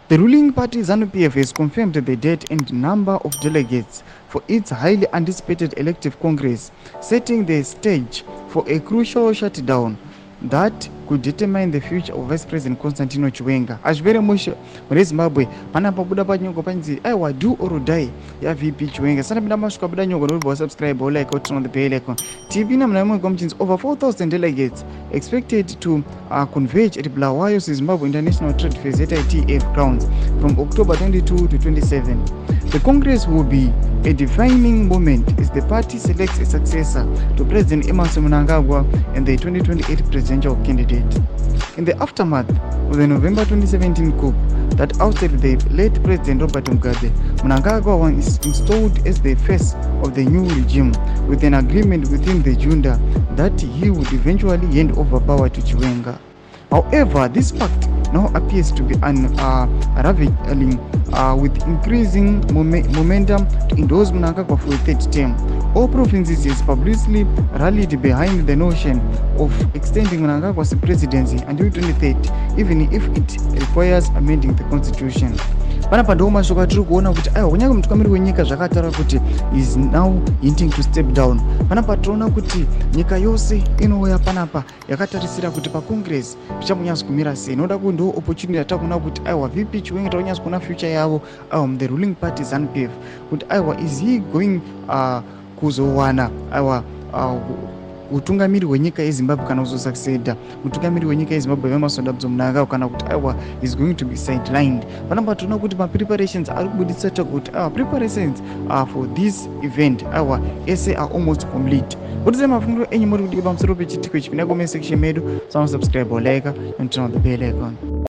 The ruling party ZANU-PF has confirmed the date and number of delegates for its highly anticipated elective congress, setting the stage for a crucial shutdown that could determine the future of Vice President Constantino Chiwenga. Achipere musho mune Zimbabwe pana pabuda panyongo panzi aiwa do or die ya VP Chiwenga. Sana pinda mashuka buda nyongo no subscribe or like or turn on the bell icon. TV na mnaimwe commissions over 4,000 delegates expected to converge at Bulawayo Zimbabwe International Trade Fair ZTN grounds from October 22 to 27. The Congress will be a defining moment as the party selects a successor to President Emmerson Mnangagwa and the 2028 presidential candidate. In the aftermath of the November 2017 coup that ousted the late President Robert Mugabe, Mnangagwa was installed as the face of the new regime, with an agreement within the junta that he would eventually hand over power to Chiwenga. However, this pact now appears to be unraveling with increasing momentum to endorse Mnangagwa for a third term. All provinces has publicly rallied behind the notion of extending Mnangagwa's presidency until 2030, even if it requires amending the constitution. Panapa ndo mashoko tiri kuona kuti aiwa kunyange mutungamiri wenyika zvakataura kuti is now hinting to step down. Panapa tinoona kuti nyika yose inouya panapa yakatarisira kuti pacongress zvichanyatsa kumira sei. Noda kuti ndo opportunity yatakuona kuti aiwa VP Chiwenga tanyatsa kuona future yavo the ruling party ZANU-PF kuti aiwa is he going kuzowana aiwa utungamiri wenyika yeZimbabwe kana kuzosucceda utungamiri wenyika yeZimbabwe vemasodabdzo Mnangagwa kana kuti aiwa is going to be sidelined. Panapa tinoona kuti preparations ari kubuditsa kuti preparations for this event ese are almost complete. Kuti sei mafungiro enyu muri kudika pamusoro pechitiko ichi, pinda comment section medu, subscribe or like and turn on the bell icon.